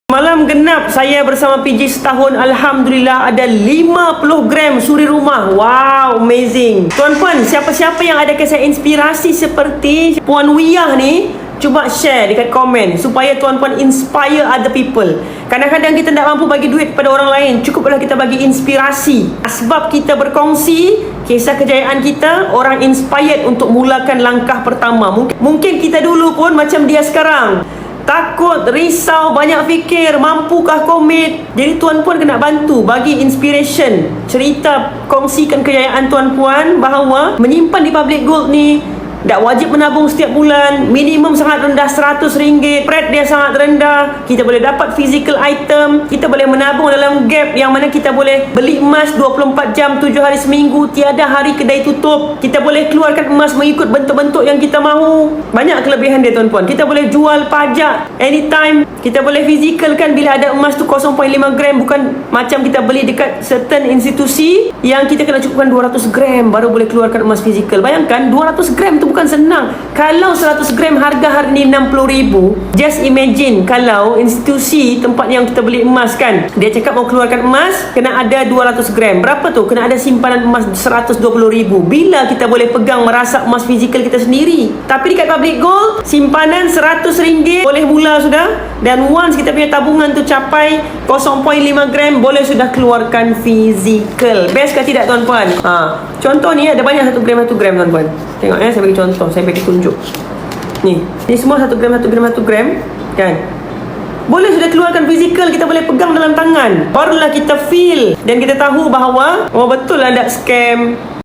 Malam genap saya bersama PJ setahun, Alhamdulillah ada 50 gram suri rumah. Wow, amazing. Tuan-puan, siapa-siapa yang ada kisah inspirasi seperti Puan Wiyah ni, cuba share dekat komen supaya tuan-puan inspire other people. Kadang-kadang kita tak mampu bagi duit kepada orang lain, cukuplah kita bagi inspirasi. Sebab kita berkongsi kisah kejayaan kita, orang inspired untuk mulakan langkah pertama. Mungkin kita dulu pun macam dia sekarang, takut, risau, banyak fikir, mampukah komit. Jadi tuan-puan kena bantu, bagi inspiration, cerita, kongsikan kejayaan tuan-puan bahawa menyimpan di Public Gold ni tak wajib menabung setiap bulan. Minimum sangat rendah RM100. Spread dia sangat rendah. Kita boleh dapat physical item. Kita boleh menabung dalam gap yang mana kita boleh beli emas 24 jam 7 hari seminggu. Tiada hari kedai tutup. Kita boleh keluarkan emas mengikut bentuk-bentuk yang kita mahu. Banyak kelebihan dia tuan-puan. Kita boleh jual pajak anytime. Kita boleh physicalkan bila ada emas tu 0.5 gram. Bukan macam kita beli dekat certain institusi yang kita kena cukupkan 200 gram baru boleh keluarkan emas physical. Bayangkan 200 gram tu bukan senang. Kalau 100 gram harga hari ni RM60,000, just imagine kalau institusi tempat yang kita beli emas kan, dia cakap mau keluarkan emas kena ada 200 gram. Berapa tu? Kena ada simpanan emas RM120,000. Bila kita boleh pegang merasap emas fizikal kita sendiri. Tapi dekat Public Gold, simpanan RM100 boleh mula sudah. Dan once kita punya tabungan tu capai 0.5 gram, boleh sudah keluarkan fizikal. Best ke tidak tuan-puan? Contoh ni ada banyak 1 gram tuan-puan. Tengok saya bagi contoh, saya bagi tunjuk. Ni semua 1 gram kan. Boleh sudah keluarkan fizikal, kita boleh pegang dalam tangan. Barulah kita feel dan kita tahu bahawa betul lah tak scam.